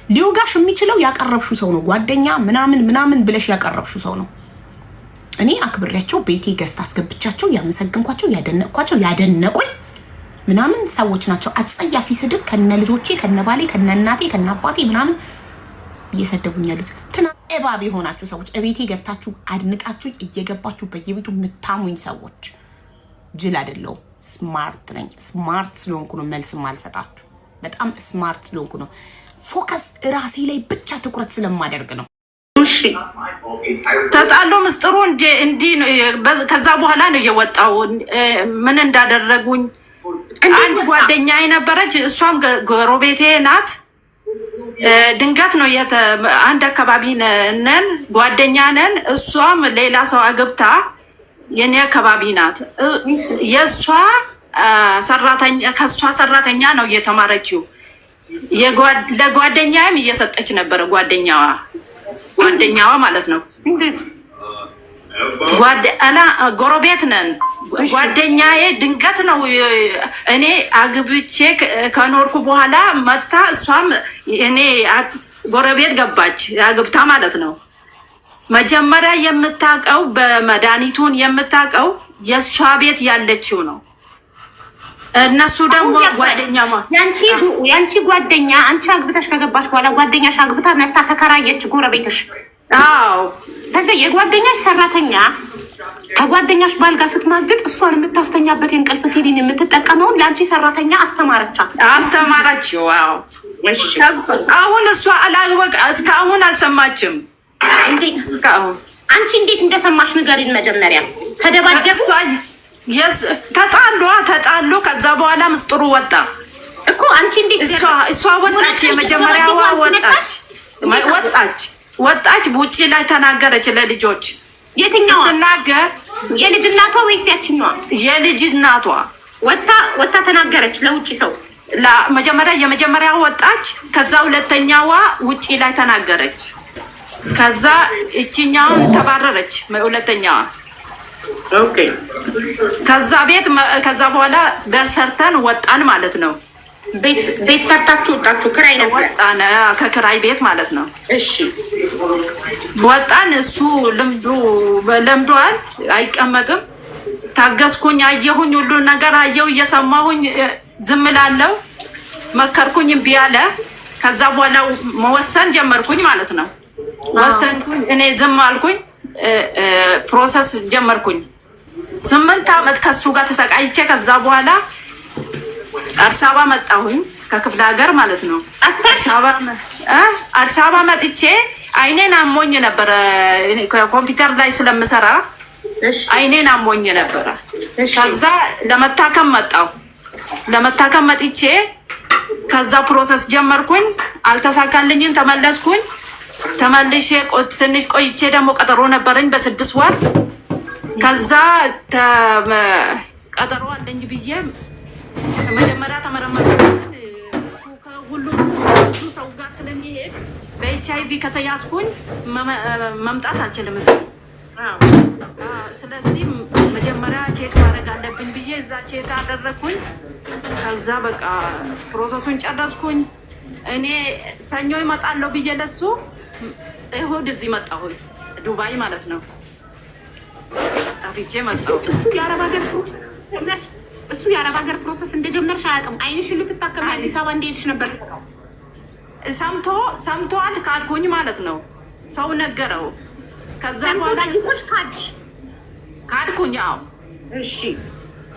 ሊወጋሽ የሚችለው ያቀረብሽው ሰው ነው። ጓደኛ ምናምን ብለሽ ያቀረብሽው ሰው ነው። እኔ አክብሬያቸው ቤቴ ገዝታ አስገብቻቸው ያመሰግንኳቸው ያደነቅኳቸው ያደነቁኝ ምናምን ሰዎች ናቸው። አጸያፊ ስድብ ከነ ልጆቼ ከነ ባሌ ከነ እናቴ ከነ አባቴ ምናምን እየሰደቡኝ ያሉት እባብ የሆናችሁ ሰዎች እቤቴ ገብታችሁ አድንቃችሁ እየገባችሁ በየቤቱ የምታሙኝ ሰዎች ጅል አይደለሁም። ስማርት ነኝ። ስማርት ስለሆንኩ ነው መልስ ማልሰጣችሁ። በጣም ስማርት ስለሆንኩ ነው። ፎከስ ራሴ ላይ ብቻ ትኩረት ስለማደርግ ነው። እሺ ተጣሉ ምስጥሩ እንዲ ከዛ በኋላ ነው የወጣው ምን እንዳደረጉኝ። አንድ ጓደኛ የነበረች እሷም ጎረቤቴ ናት። ድንገት ነው አንድ አካባቢ ነን፣ ጓደኛ ነን። እሷም ሌላ ሰው አግብታ የኔ አካባቢ ናት። የሷ ሰራተኛ ከሷ ሰራተኛ ነው የተማረችው። ለጓደኛዬም እየሰጠች ነበር። ጓደኛዋ ማለት ነው። ጎረቤት ነን። ጓደኛዬ ድንገት ነው እኔ አግብቼ ከኖርኩ በኋላ መታ እሷም እኔ ጎረቤት ገባች አግብታ ማለት ነው። መጀመሪያ የምታውቀው በመድኃኒቱን የምታውቀው የእሷ ቤት ያለችው ነው። እነሱ ደግሞ ጓደኛማ ያንቺ ጓደኛ አንቺ አግብተሽ ከገባሽ በኋላ ጓደኛሽ አግብታ መታ ተከራየች ጎረቤትሽ። አዎ ከዛ የጓደኛሽ ሰራተኛ ከጓደኛሽ ባል ጋር ስትማግጥ እሷን የምታስተኛበት የእንቅልፍ ቴዲን የምትጠቀመውን ለአንቺ ሰራተኛ አስተማረችው። ዋው አሁን እሷ አላወቅ እስካሁን አልሰማችም። እስካሁን አንቺ እንዴት እንደሰማሽ ንገሪን። መጀመሪያ ተደባደቡ፣ ተጣሉ። ከዛ በኋላ ምስጥሩ ወጣ እኮ አንቺ እንዴት እሷ ወጣች። የመጀመሪያዋ ወጣች ውጪ ላይ ተናገረች ለልጆች። የትኛዋ ስትናገር የልጅ እናቷ ወይስ ያችኛዋ? የልጅ እናቷ ወጣ ተናገረች ለውጪ ሰው። የመጀመሪያዋ ወጣች። ከዛ ሁለተኛዋ ውጪ ላይ ተናገረች። ከዛ እቺኛውን ተባረረች ሁለተኛዋ። ኦኬ ከዛ በኋላ ሰርተን ወጣን ማለት ነው። ቤት ሰርታችሁ ወጣችሁ? ክራይ ነው ወጣን፣ ከክራይ ቤት ማለት ነው። እሺ ወጣን። እሱ ለምዷል፣ አይቀመጥም። ታገስኩኝ፣ አየሁኝ፣ ሁሉ ነገር አየሁ፣ እየሰማሁኝ ዝም እላለሁ። መከርኩኝ፣ እምቢ አለ። ከዛ በኋላ መወሰን ጀመርኩኝ ማለት ነው። ወሰንኩኝ፣ እኔ ዝም አልኩኝ። ፕሮሰስ ጀመርኩኝ። 8 ዓመት ከሱ ጋር ተሰቃይቼ ከዛ በኋላ አዲስ አበባ መጣሁኝ፣ ከክፍለ ሀገር ማለት ነው። አዲስ አበባ መጥቼ አይኔን አሞኝ ነበረ። ኮምፒውተር ላይ ስለምሰራ አይኔን አሞኝ ነበረ። ከዛ ለመታከም መጥቼ ከዛ ፕሮሰስ ጀመርኩኝ። አልተሳካልኝም፣ ተመለስኩኝ። ተመልሼ ትንሽ ቆይቼ ደግሞ ቀጠሮ ነበረኝ በ6 ወር። ከዛ ቀጠሮ አለኝ ብዬ መጀመሪያ ተመረመርኩ። ከሁሉም ብዙ ሰው ጋር ስለሚሄድ በኤችአይቪ ከተያዝኩኝ መምጣት አልችልም እዚህ። ስለዚህ መጀመሪያ ቼክ ማድረግ አለብኝ ብዬ እዛ ቼክ አደረግኩኝ። ከዛ በቃ ፕሮሰሱን ጨረስኩኝ። እኔ ሰኞ ይመጣለሁ ብዬ ለሱ እሁድ እዚህ መጣሁኝ፣ ዱባይ ማለት ነው። ጠፍቼ መጣሁ። እሱ የአረብ ሀገር ፕሮሰስ እንደጀመርሽ አያውቅም። አይንሽን ልትታከም አዲስ አበባ እንደሄድሽ ነበር። ሰምቷል ካልኩኝ ማለት ነው። ሰው ነገረው። ከዛ በኋላ ካድኩኝ። አዎ እሺ።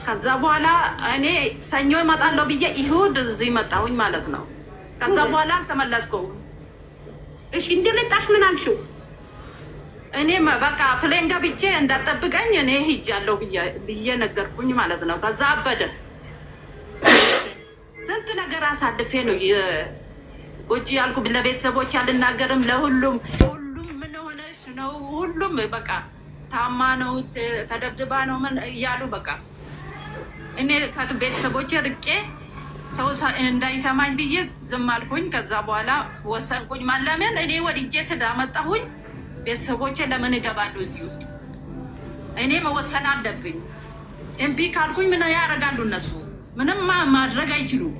ከዛ በኋላ እኔ ሰኞ ይመጣለሁ ብዬ ይሁድ እዚህ መጣሁኝ ማለት ነው። ከዛ በኋላ አልተመለስኩም። እሺ እንደመጣሽ ምን አልሽው? እኔ በቃ ፕሌን ገብቼ እንዳጠብቀኝ እኔ ሂጃለሁ ብዬ ነገርኩኝ ማለት ነው። ከዛ አበደ። ስንት ነገር አሳልፌ ነው ቁጭ ያልኩ። ለቤተሰቦች አልናገርም፣ ለሁሉም ምን ሆነሽ ነው? ሁሉም በቃ ታማ ነው ተደብድባ ነው ምን እያሉ በቃ እኔ ከቤተሰቦች ርቄ ሰው እንዳይሰማኝ ብዬ ዝም አልኩኝ። ከዛ በኋላ ወሰንኩኝ። ማለምን እኔ ወድጄ ስላመጣሁኝ ቤተሰቦቼ ለምን እገባሉ እዚህ ውስጥ? እኔ መወሰን አለብኝ። እምቢ ካልኩኝ ምን ያደርጋሉ እነሱ? ምንም ማድረግ አይችሉም።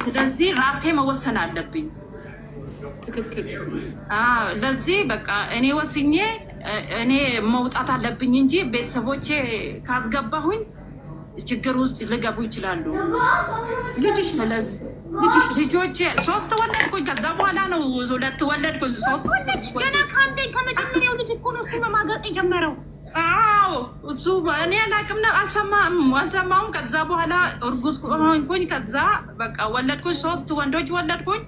ስለዚህ ራሴ መወሰን አለብኝ። ለዚህ በቃ እኔ ወስኜ እኔ መውጣት አለብኝ እንጂ ቤተሰቦቼ ካስገባሁኝ ችግር ውስጥ ሊገቡ ይችላሉ። ስለዚህ ልጆቼ 3 ወለድኩኝ። ከዛ በኋላ ነው 2 ወለድኩኝ። 3 ገና ከመጀመሪያው ልጅ እኮ ነው እሱ መማገጥ የጀመረው። አዎ እሱ እኔ አላውቅም፣ አልሰማሁም። ከዛ በኋላ እርጉዝ ሆንኩኝ። ከዛ በቃ ወለድኩኝ። 3 ወንዶች ወለድኩኝ።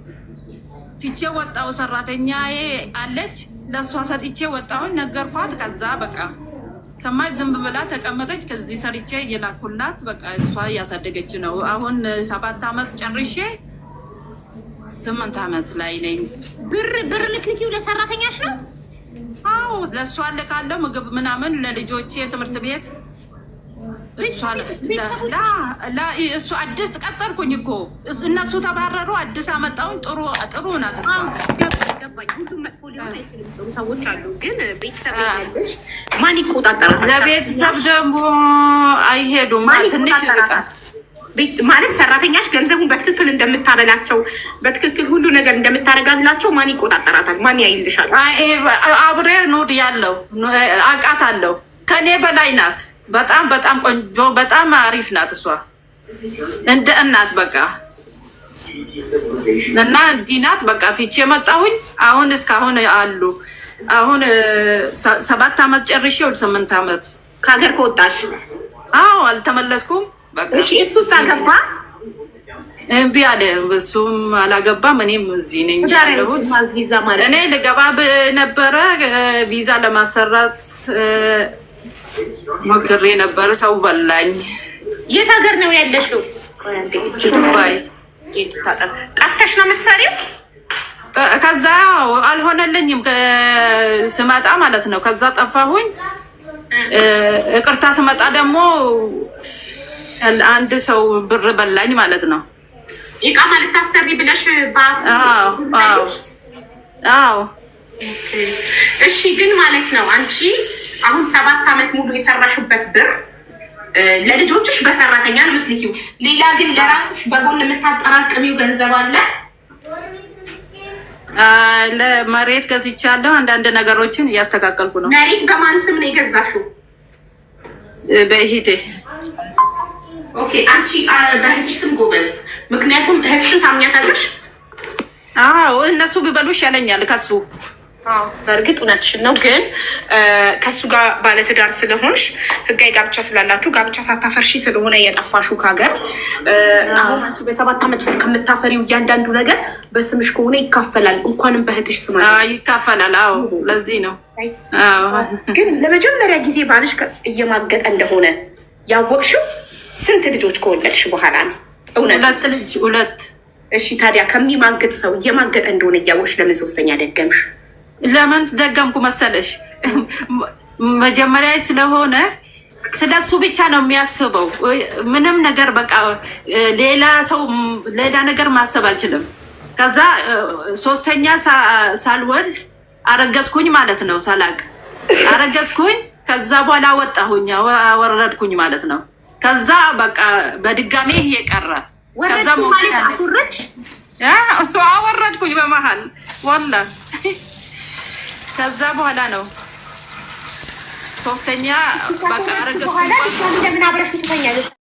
ትቼ ወጣሁ። ሰራተኛዬ አለች፣ ለእሷ ሰጥቼ ወጣሁኝ። ነገርኳት። ከዛ በቃ ሰማች፣ ዝም ብላ ተቀመጠች። ከዚህ ሰርቼ እየላኩላት በቃ እሷ እያሳደገች ነው። አሁን 7 ዓመት ጨርሼ 8 ዓመት ላይ ነኝ። ብር ልክልኪው ለሰራተኛሽ ነው? አዎ ለእሷ ልካለሁ፣ ምግብ ምናምን ለልጆቼ ትምህርት ቤት። እሱ አዲስ ቀጠርኩኝ እኮ እነሱ ተባረሩ። አዲስ አመጣሁኝ። ጥሩ ናት እሷ። ሁሉም መጥፎ ሊሆን አይችልም። ጥሩ ሰዎች አሉ። ግን ቤተሰብ ያለሽ ማን ይቆጣጠራል? ለቤተሰብ ደግሞ አይሄዱም። ትንሽ ይርቃል ማለት ሰራተኛሽ ገንዘቡን በትክክል እንደምታበላቸው በትክክል ሁሉ ነገር እንደምታረጋላቸው ማን ይቆጣጠራታል? ማን ያይልሻል? አብሬ ኑር ያለው አውቃታለሁ። ከኔ በላይ ናት። በጣም ቆንጆ፣ በጣም አሪፍ ናት እሷ። እንደ እናት በቃ እና እንዲህ ናት። በቃ ትቼ መጣሁኝ። አሁን እስካሁን አሉ። አሁን 7 ዓመት ጨርሼ 8 ዓመት ከሀገር ከወጣሽ? አዎ አልተመለስኩም። በቃ እሱ ሳገባ እምቢ አለ። እሱም አላገባም። እኔም እዚህ ነኝ ያለሁት። እኔ ልገባ ነበረ ቪዛ ለማሰራት ሞክሬ ነበረ። ሰው በላኝ። የት ሀገር ነው ያለሽው? ዱባይ። ጠፍተሽ ነው የምትሰሪው? ከዛ አልሆነልኝም ስመጣ ማለት ነው። ከዛ ጠፋሁኝ። እቅርታ ስመጣ ደግሞ አንድ ሰው ብር በላኝ ማለት ነው። ኢቃማ ልታሰሪ ብለሽ አዎ። እሺ ግን ማለት ነው አንቺ አሁን 7 ዓመት ሙሉ የሰራሽበት ብር ለልጆችሽ በሰራተኛ ነው የምትልኪው። ሌላ ግን ለራስሽ በጎን የምታጠራቅሚው ገንዘብ አለ? ለመሬት ገዝቻለሁ። አንዳንድ ነገሮችን እያስተካከልኩ ነው። መሬት በማን ስም ነው የገዛሽው? በእህቴ። ኦኬ አንቺ በእህትሽ ስም ጎበዝ። ምክንያቱም እህትሽን ታምኛታለሽ። አዎ እነሱ ቢበሉ ይሻለኛል ከሱ። በእርግጥ እውነትሽን ነው። ግን ከሱ ጋር ባለትዳር ስለሆንሽ ህጋዊ ጋብቻ ስላላችሁ ጋብቻ ሳታፈርሺ ስለሆነ የጠፋሽው ከሀገር አሁን አንቺ በ7 ዓመት ውስጥ ከምታፈሪው እያንዳንዱ ነገር በስምሽ ከሆነ ይካፈላል። እንኳንም በእህትሽ ስም ይካፈላል። አዎ ለዚህ ነው። ግን ለመጀመሪያ ጊዜ ባልሽ እየማገጠ እንደሆነ ያወቅሽው ስንት ልጆች ከወለድሽ በኋላ ነው? እውነት 2 ልጅ 2። እሺ ታዲያ ከሚማገጥ ሰው እየማገጠ እንደሆነ እያወቅሽ ለምን 3ኛ ደገምሽ? ለምን ደገምኩ መሰለሽ? መጀመሪያ ስለሆነ ስለሱ ብቻ ነው የሚያስበው። ምንም ነገር በቃ ሌላ ነገር ማሰብ አልችልም። ከዛ 3ኛ ሳልወልድ አረገዝኩኝ ማለት ነው። ሳላቅ አረገዝኩኝ። ከዛ በኋላ ወጣሁኝ፣ አወረድኩኝ ማለት ነው። ከዛ በቃ በድጋሜ ይሄ ቀረ። ከዛ አወረድኩኝ በመሀል ወላ። ከዛ በኋላ ነው 3ኛ በቃ አረገዝኩኝ።